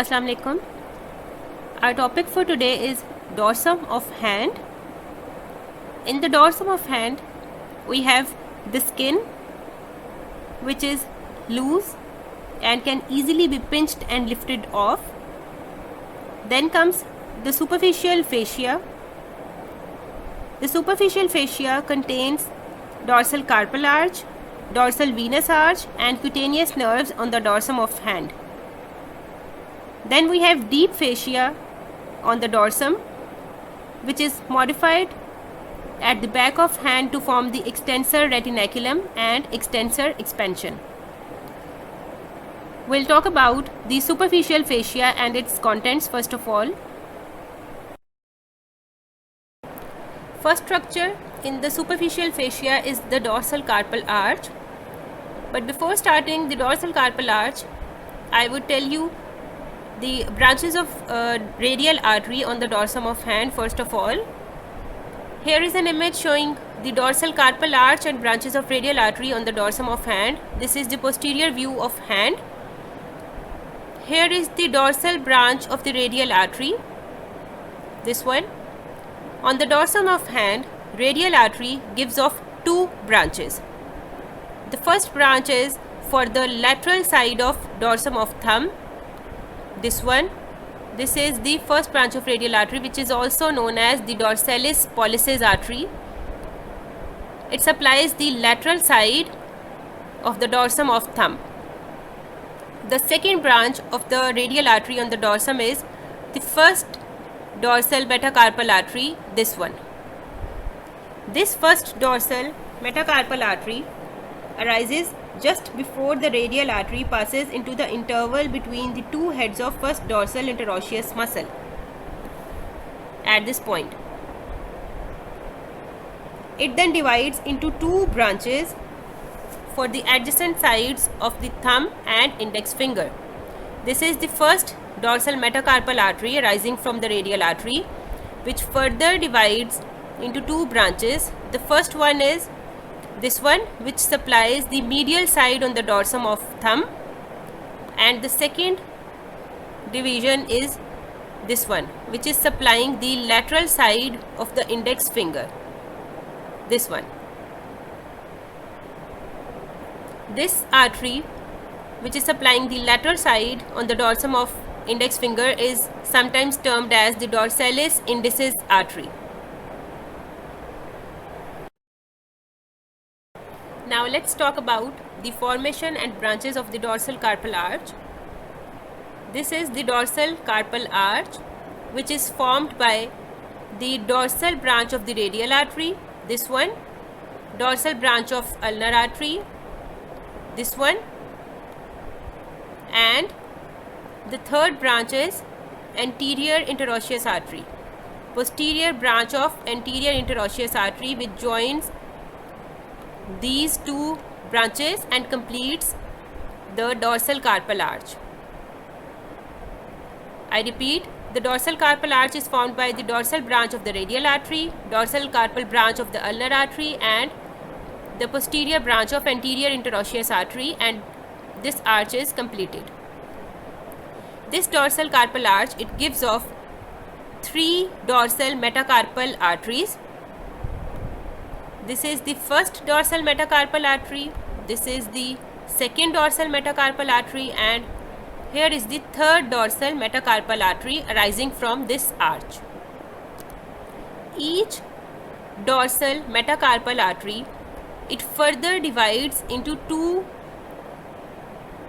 Assalamu alaikum. Our topic for today is dorsum of hand. In the dorsum of hand, we have the skin, which is loose and can easily be pinched and lifted off. Then comes the superficial fascia. The superficial fascia contains dorsal carpal arch, dorsal venous arch, and cutaneous nerves on the dorsum of hand. Then we have deep fascia on the dorsum, which is modified at the back of hand to form the extensor retinaculum and extensor expansion. We'll talk about the superficial fascia and its contents first of all. First structure in the superficial fascia is the dorsal carpal arch. But before starting the dorsal carpal arch, I would tell you the branches of radial artery on the dorsum of hand first of all. Here is an image showing the dorsal carpal arch and branches of radial artery on the dorsum of hand. This is the posterior view of hand. Here is the dorsal branch of the radial artery, this one. On the dorsum of hand, radial artery gives off two branches. The first branch is for the lateral side of dorsum of thumb, this one. This is the first branch of radial artery, which is also known as the dorsalis pollicis artery. It supplies the lateral side of the dorsum of thumb. The second branch of the radial artery on the dorsum is the first dorsal metacarpal artery, this one. This first dorsal metacarpal artery arises just before the radial artery passes into the interval between the two heads of first dorsal interosseous muscle at this point. It then divides into two branches for the adjacent sides of the thumb and index finger. This is the first dorsal metacarpal artery arising from the radial artery, which further divides into two branches. The first one is this one, which supplies the medial side on the dorsum of thumb, and the second division is this one, which is supplying the lateral side of the index finger, this one. This artery, which is supplying the lateral side on the dorsum of index finger, is sometimes termed as the dorsalis indicis artery. Now let's talk about the formation and branches of the dorsal carpal arch. This is the dorsal carpal arch, which is formed by the dorsal branch of the radial artery, this one, dorsal branch of ulnar artery, this one, and the third branch is anterior interosseous artery, posterior branch of anterior interosseous artery, which joins these two branches and completes the dorsal carpal arch. I repeat, the dorsal carpal arch is formed by the dorsal branch of the radial artery, dorsal carpal branch of the ulnar artery, and the posterior branch of anterior interosseous artery, and this arch is completed. This dorsal carpal arch, it gives off three dorsal metacarpal arteries. This is the first dorsal metacarpal artery, this is the second dorsal metacarpal artery, and here is the third dorsal metacarpal artery arising from this arch. Each dorsal metacarpal artery, it further divides into two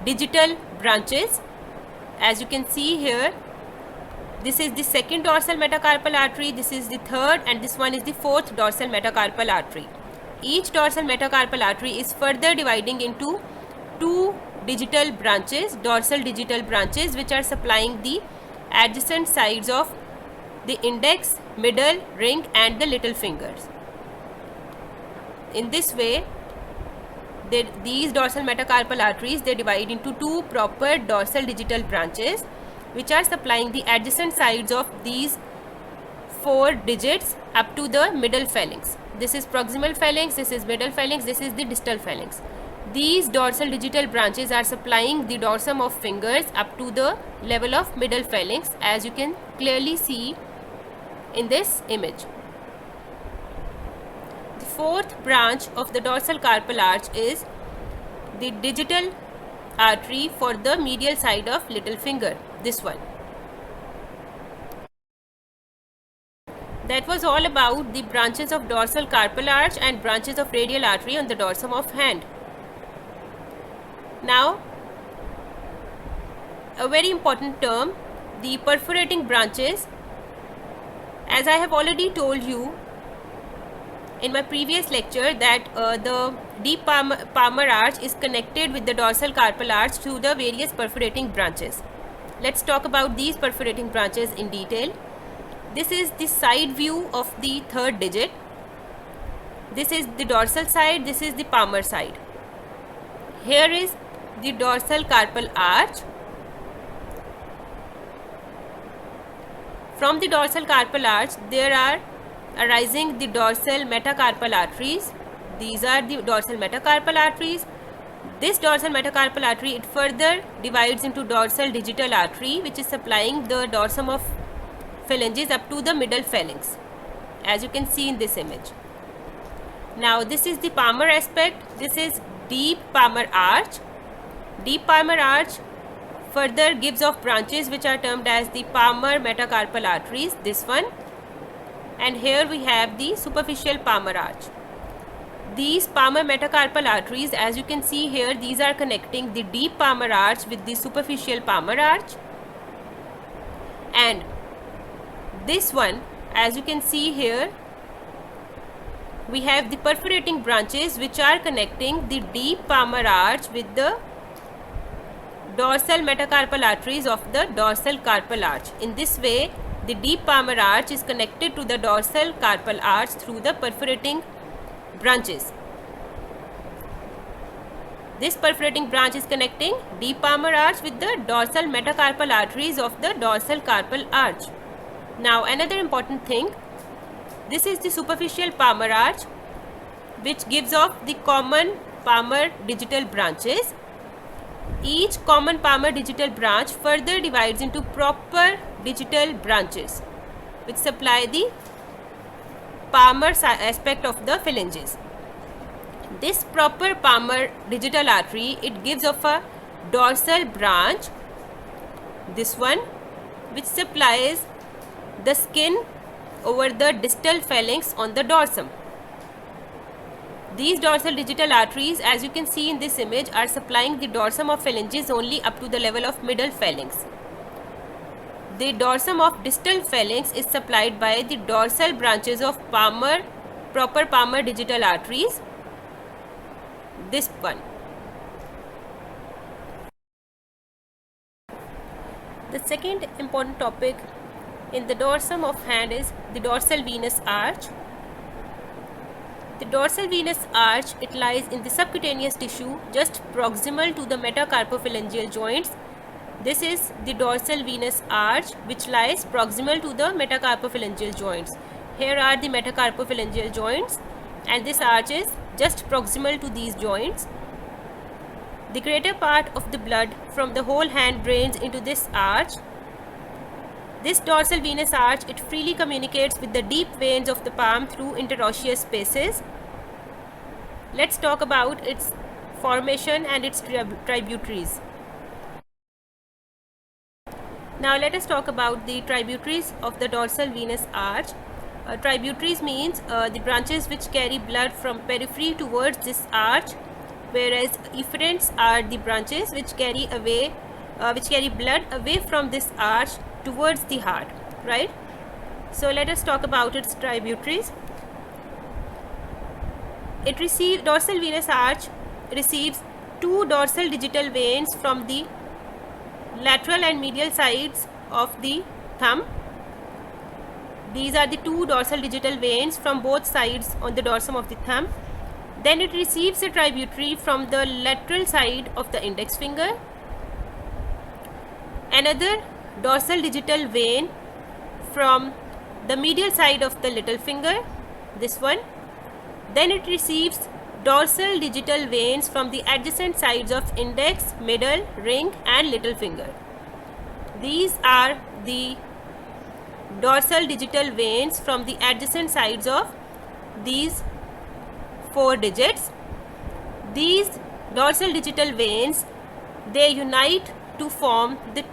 digital branches. As you can see here, this is the second dorsal metacarpal artery, this is the third, and this one is the fourth dorsal metacarpal artery. Each dorsal metacarpal artery is further dividing into two digital branches, dorsal digital branches, which are supplying the adjacent sides of the index, middle, ring, and the little fingers. In this way, these dorsal metacarpal arteries, they divide into two proper dorsal digital branches, which are supplying the adjacent sides of these four digits up to the middle phalanx. This is proximal phalanx, this is middle phalanx, this is the distal phalanx. These dorsal digital branches are supplying the dorsum of fingers up to the level of middle phalanx, as you can clearly see in this image. The fourth branch of the dorsal carpal arch is the digital artery for the medial side of little finger, this one. That was all about the branches of dorsal carpal arch and branches of radial artery on the dorsum of hand. Now, a very important term, the perforating branches. As I have already told you in my previous lecture that the deep palmar arch is connected with the dorsal carpal arch through the various perforating branches. Let's talk about these perforating branches in detail. This is the side view of the third digit. This is the dorsal side, this is the palmar side. Here is the dorsal carpal arch. From the dorsal carpal arch, there are arising the dorsal metacarpal arteries. These are the dorsal metacarpal arteries. This dorsal metacarpal artery, it further divides into dorsal digital artery, which is supplying the dorsum of phalanges up to the middle phalanx, as you can see in this image. Now, this is the palmar aspect. This is deep palmar arch. Deep palmar arch further gives off branches which are termed as the palmar metacarpal arteries, this one. And here we have the superficial palmar arch. These palmar metacarpal arteries, as you can see here, these are connecting the deep palmar arch with the superficial palmar arch. And this one, as you can see here, we have the perforating branches which are connecting the deep palmar arch with the dorsal metacarpal arteries of the dorsal carpal arch. In this way, the deep palmar arch is connected to the dorsal carpal arch through the perforating branches. This perforating branch is connecting deep palmar arch with the dorsal metacarpal arteries of the dorsal carpal arch. Now, another important thing, this is the superficial palmar arch which gives off the common palmar digital branches. Each common palmar digital branch further divides into proper digital branches which supply the palmar aspect of the phalanges. This proper palmar digital artery, it gives off a dorsal branch, this one, which supplies the skin over the distal phalanx on the dorsum. These dorsal digital arteries, as you can see in this image, are supplying the dorsum of phalanges only up to the level of middle phalanx. The dorsum of distal phalanx is supplied by the dorsal branches of proper palmar digital arteries, this one. The second important topic in the dorsum of hand is the dorsal venous arch. The dorsal venous arch, it lies in the subcutaneous tissue just proximal to the metacarpophalangeal joints. This is the dorsal venous arch which lies proximal to the metacarpophalangeal joints. Here are the metacarpophalangeal joints and this arch is just proximal to these joints. The greater part of the blood from the whole hand drains into this arch. This dorsal venous arch, it freely communicates with the deep veins of the palm through interosseous spaces. Let's talk about its formation and its tributaries. Now let us talk about the tributaries of the dorsal venous arch. Tributaries means the branches which carry blood from periphery towards this arch, whereas efferents are the branches which carry blood away from this arch towards the heart, right? So let us talk about its tributaries. Dorsal venous arch receives two dorsal digital veins from the lateral and medial sides of the thumb. These are the two dorsal digital veins from both sides on the dorsum of the thumb. Then it receives a tributary from the lateral side of the index finger. Another dorsal digital vein from the medial side of the little finger, this one. Then it receives dorsal digital veins from the adjacent sides of index, middle, ring and little finger. These are the dorsal digital veins from the adjacent sides of these 4 digits. These dorsal digital veins, they unite to form the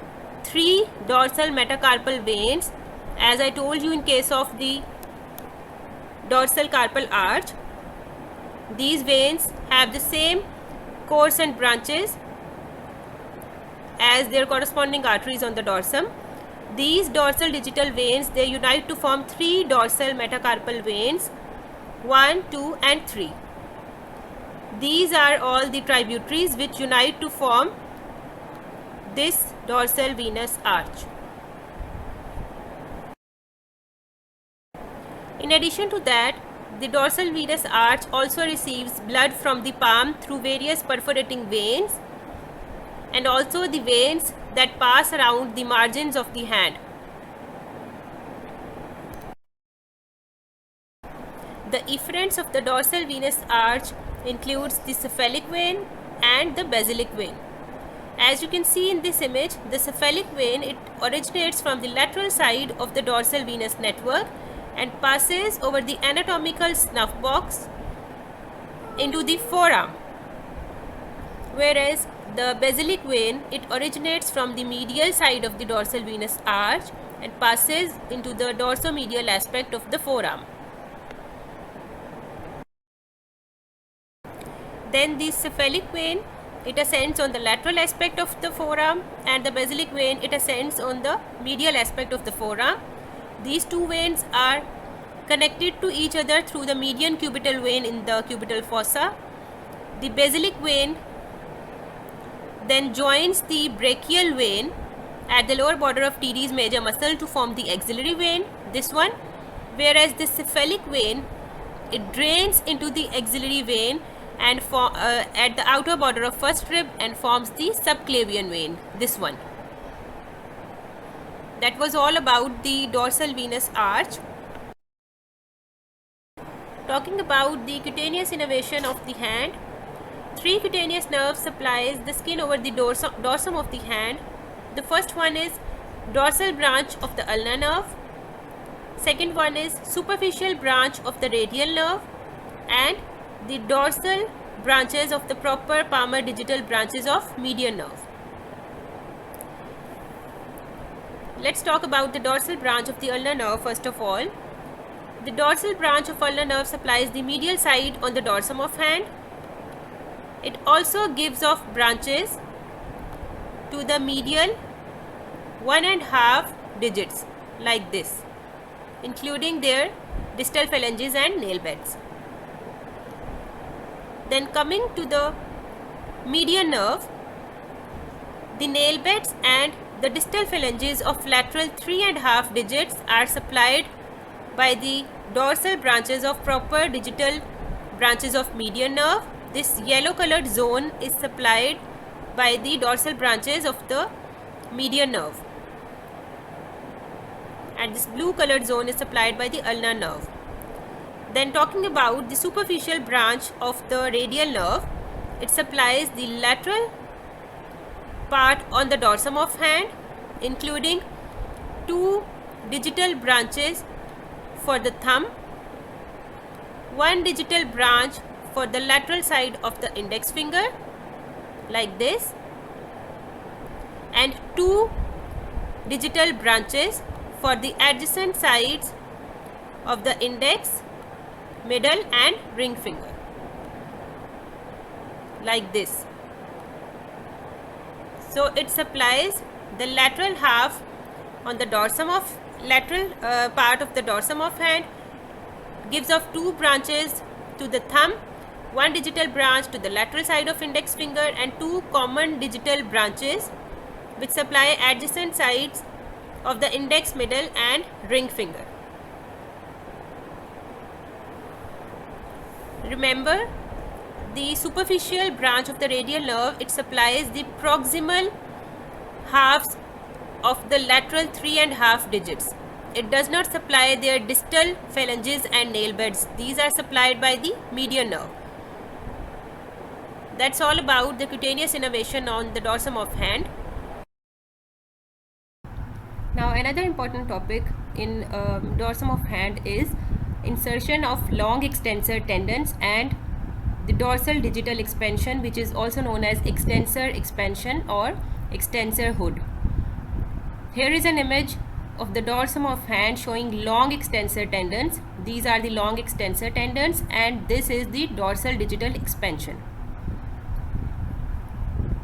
3 dorsal metacarpal veins, as I told you in case of the dorsal carpal arch. These veins have the same course and branches as their corresponding arteries on the dorsum. These dorsal digital veins, they unite to form 3 dorsal metacarpal veins, 1, 2 and 3. These are all the tributaries which unite to form this dorsal venous arch. In addition to that, the dorsal venous arch also receives blood from the palm through various perforating veins and also the veins that pass around the margins of the hand. The efferents of the dorsal venous arch includes the cephalic vein and the basilic vein. As you can see in this image, the cephalic vein, it originates from the lateral side of the dorsal venous network and passes over the anatomical snuff box into the forearm, whereas the basilic vein, it originates from the medial side of the dorsal venous arch and passes into the dorsomedial aspect of the forearm. Then the cephalic vein, it ascends on the lateral aspect of the forearm, and the basilic vein, it ascends on the medial aspect of the forearm. These two veins are connected to each other through the median cubital vein in the cubital fossa. The basilic vein then joins the brachial vein at the lower border of teres major muscle to form the axillary vein, this one, whereas the cephalic vein, it drains into the axillary vein and at the outer border of first rib and forms the subclavian vein, this one. That was all about the dorsal venous arch. Talking about the cutaneous innervation of the hand, 3 cutaneous nerves supplies the skin over the dorsum of the hand. The first one is dorsal branch of the ulnar nerve. Second one is superficial branch of the radial nerve, and the dorsal branches of the proper palmar digital branches of median nerve. Let's talk about the dorsal branch of the ulnar nerve first of all. The dorsal branch of ulnar nerve supplies the medial side on the dorsum of hand. It also gives off branches to the medial 1.5 digits like this, including their distal phalanges and nail beds. Then coming to the median nerve, the nail beds and the distal phalanges of lateral 3.5 digits are supplied by the dorsal branches of proper digital branches of median nerve. This yellow colored zone is supplied by the dorsal branches of the median nerve, and this blue colored zone is supplied by the ulnar nerve. Then talking about the superficial branch of the radial nerve, it supplies the lateral part on the dorsum of hand, including 2 digital branches for the thumb, 1 digital branch for the lateral side of the index finger like this, and 2 digital branches for the adjacent sides of the index, middle and ring finger like this. So it supplies the lateral half on the dorsum of lateral part of the dorsum of hand, gives off 2 branches to the thumb, 1 digital branch to the lateral side of index finger, and 2 common digital branches which supply adjacent sides of the index, middle and ring finger. Remember, the superficial branch of the radial nerve, it supplies the proximal halves of the lateral 3.5 digits. It does not supply their distal phalanges and nail beds. These are supplied by the median nerve. that's all about the cutaneous innervation on the dorsum of hand. Now another important topic in dorsum of hand is insertion of long extensor tendons and the dorsal digital expansion, which is also known as extensor expansion or extensor hood. Here is an image of the dorsum of hand showing long extensor tendons. These are the long extensor tendons and this is the dorsal digital expansion.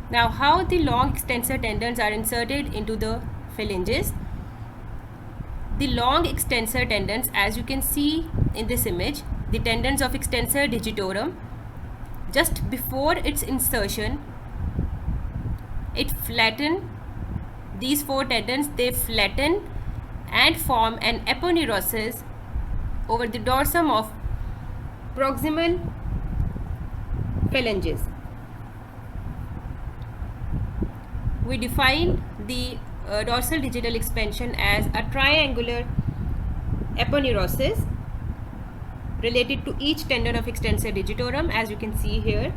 Now how the long extensor tendons are inserted into the phalanges. The long extensor tendons, as you can see in this image, the tendons of extensor digitorum, just before its insertion, it flatten, these four tendons, they flatten and form an aponeurosis over the dorsum of proximal phalanges. We define the dorsal digital expansion as a triangular aponeurosis related to each tendon of extensor digitorum, as you can see here,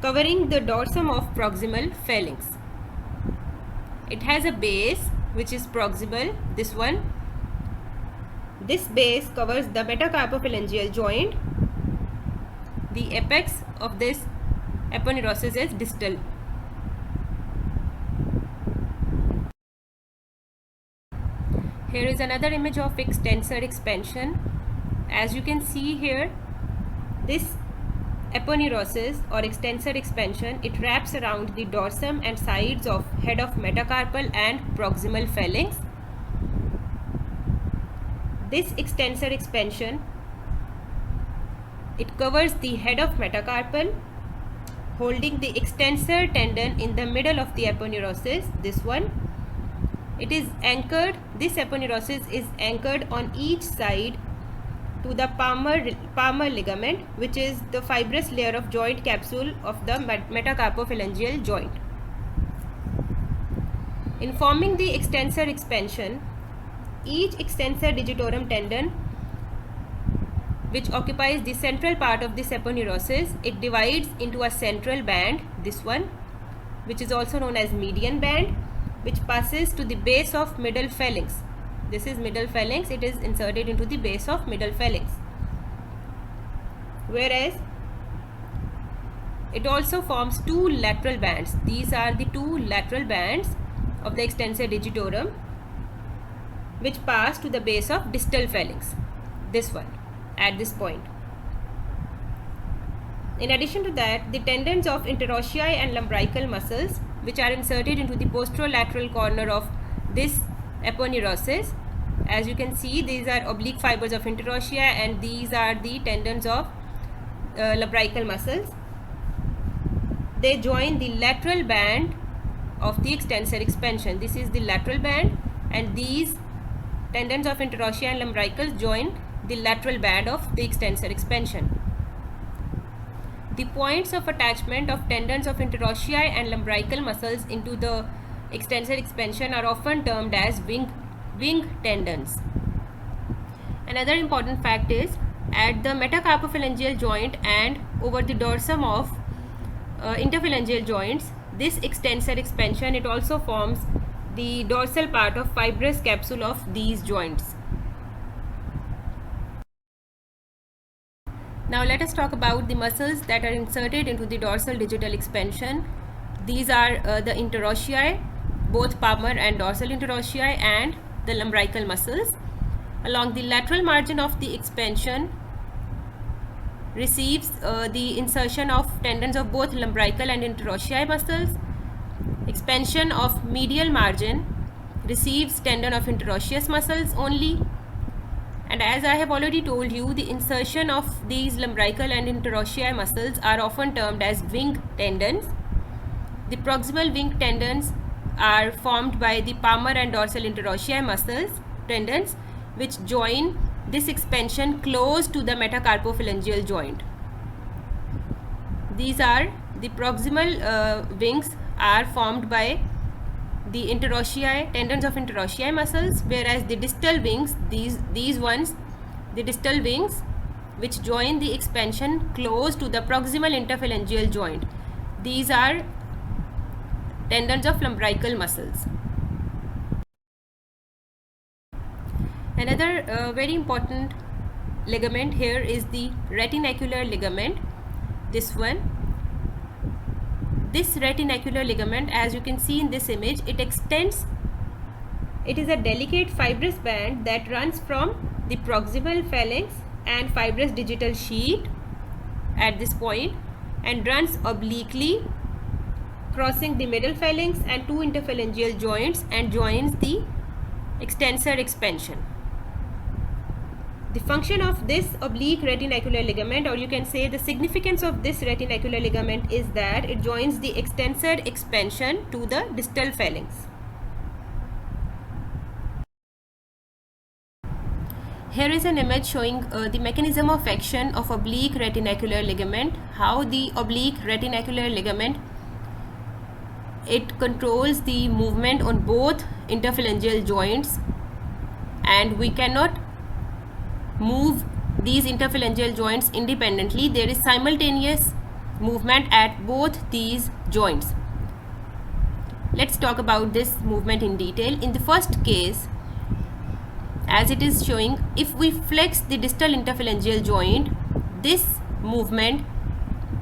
covering the dorsum of proximal phalanx. It has a base which is proximal, this one. This base covers the metacarpophalangeal joint. The apex of this aponeurosis is distal. Here is another image of extensor expansion. As you can see here, this aponeurosis or extensor expansion, it wraps around the dorsum and sides of head of metacarpal and proximal phalanx. This extensor expansion, it covers the head of metacarpal, holding the extensor tendon in the middle of the aponeurosis, this one. It is anchored, this aponeurosis is anchored on each side to the palmar ligament, which is the fibrous layer of joint capsule of the metacarpophalangeal joint. In forming the extensor expansion, each extensor digitorum tendon, which occupies the central part of this aponeurosis, it divides into a central band, this one, which is also known as median band, which passes to the base of middle phalanx. This is middle phalanx, it is inserted into the base of middle phalanx. Whereas it also forms two lateral bands. These are the two lateral bands of the extensor digitorum, which pass to the base of distal phalanx, this one, at this point. In addition to that, the tendons of interossei and lumbrical muscles, which are inserted into the posterolateral corner of this aponeurosis. As you can see, these are oblique fibers of interossei and these are the tendons of lumbrical muscles. They join the lateral band of the extensor expansion. This is the lateral band and these tendons of interossei and lumbricals join the lateral band of the extensor expansion. The points of attachment of tendons of interossei and lumbrical muscles into the extensor expansion are often termed as wing tendons. Another important fact is, at the metacarpophalangeal joint and over the dorsum of interphalangeal joints, this extensor expansion, it also forms the dorsal part of fibrous capsule of these joints. Now let us talk about the muscles that are inserted into the dorsal digital expansion. These are the interossei, both palmar and dorsal interossei, and the lumbrical muscles. Along the lateral margin of the expansion receives the insertion of tendons of both lumbrical and interossei muscles. Expansion of medial margin receives tendon of interosseous muscles only. And as I have already told you, the insertion of these lumbrical and interossei muscles are often termed as wing tendons. The proximal wing tendons are formed by the palmar and dorsal interossei muscles, tendons, which join this expansion close to the metacarpophalangeal joint. These are the proximal wings are formed by the interossei, tendons of interossei muscles, whereas the distal wings, these ones, the distal wings which join the expansion close to the proximal interphalangeal joint. These are tendons of lumbrical muscles. Another very important ligament here is the retinacular ligament. This one. This retinacular ligament, as you can see in this image, it extends. It is a delicate fibrous band that runs from the proximal phalanx and fibrous digital sheet at this point and runs obliquely, crossing the middle phalanx and two interphalangeal joints and joins the extensor expansion. The function of this oblique retinacular ligament, or you can say the significance of this retinacular ligament, is that it joins the extensor expansion to the distal phalanx. Here is an image showing the mechanism of action of oblique retinacular ligament. How the oblique retinacular ligament, it controls the movement on both interphalangeal joints, and we cannot move these interphalangeal joints independently. There is simultaneous movement at both these joints. Let's talk about this movement in detail. In the first case, as it is showing, if we flex the distal interphalangeal joint, this movement,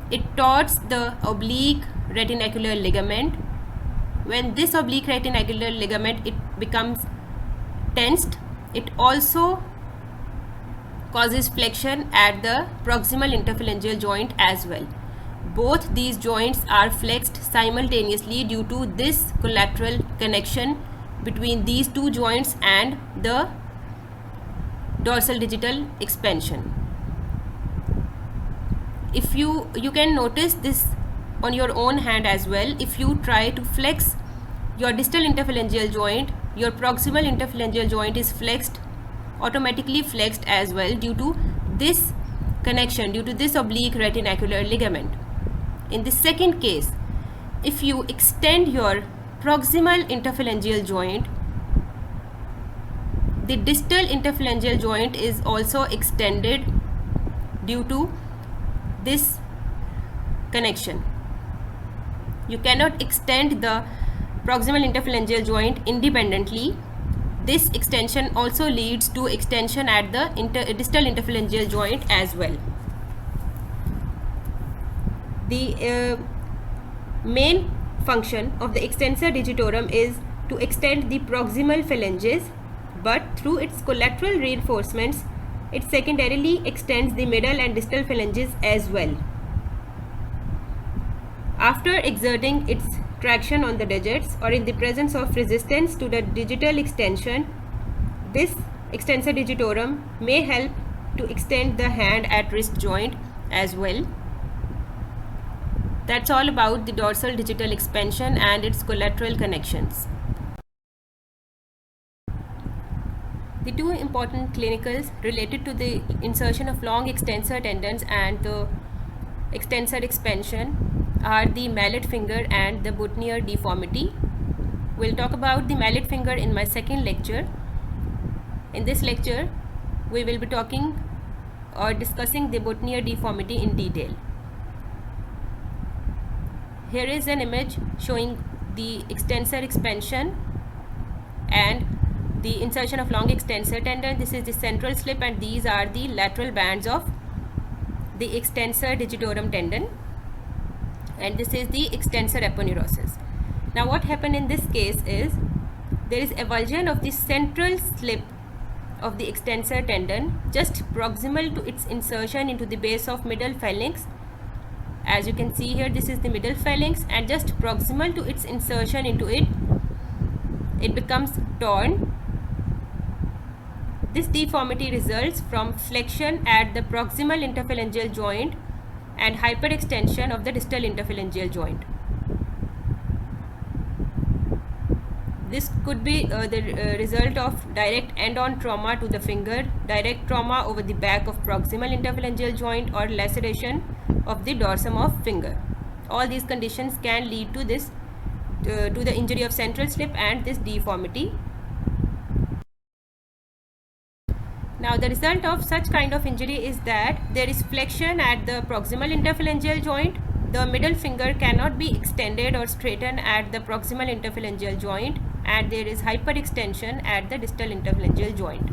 it torques the oblique retinacular ligament. When this oblique retinacular ligament, it becomes tensed, it also causes flexion at the proximal interphalangeal joint as well. Both these joints are flexed simultaneously due to this collateral connection between these two joints and the dorsal digital expansion. If you can notice this on your own hand as well. If you try to flex your distal interphalangeal joint, your proximal interphalangeal joint is automatically flexed as well due to this connection, due to this oblique retinacular ligament. In the second case, if you extend your proximal interphalangeal joint, the distal interphalangeal joint is also extended due to this connection. You cannot extend the proximal interphalangeal joint independently. This extension also leads to extension at the distal interphalangeal joint as well. The main function of the extensor digitorum is to extend the proximal phalanges, but through its collateral reinforcements, it secondarily extends the middle and distal phalanges as well. After exerting its traction on the digits or in the presence of resistance to the digital extension, this extensor digitorum may help to extend the hand at wrist joint as well. That's all about the dorsal digital expansion and its collateral connections. The two important clinicals related to the insertion of long extensor tendons and the extensor expansion are the mallet finger and the Boutonniere deformity. We'll talk about the mallet finger in my second lecture. In this lecture, we will be talking or discussing the Boutonniere deformity in detail. Here is an image showing the extensor expansion and the insertion of long extensor tendon. This is the central slip and these are the lateral bands of the extensor digitorum tendon, and this is the extensor aponeurosis. Now what happened in this case is there is avulsion of the central slip of the extensor tendon just proximal to its insertion into the base of middle phalanx. As you can see here, this is the middle phalanx, and just proximal to its insertion into it, it becomes torn. This deformity results from flexion at the proximal interphalangeal joint and hyperextension of the distal interphalangeal joint. This could be the result of direct end-on trauma to the finger, direct trauma over the back of proximal interphalangeal joint, or laceration of the dorsum of finger. All these conditions can lead to this to the injury of central slip and this deformity. Now the result of such kind of injury is that there is flexion at the proximal interphalangeal joint the middle finger cannot be extended or straightened at the proximal interphalangeal joint, and there is hyperextension at the distal interphalangeal joint.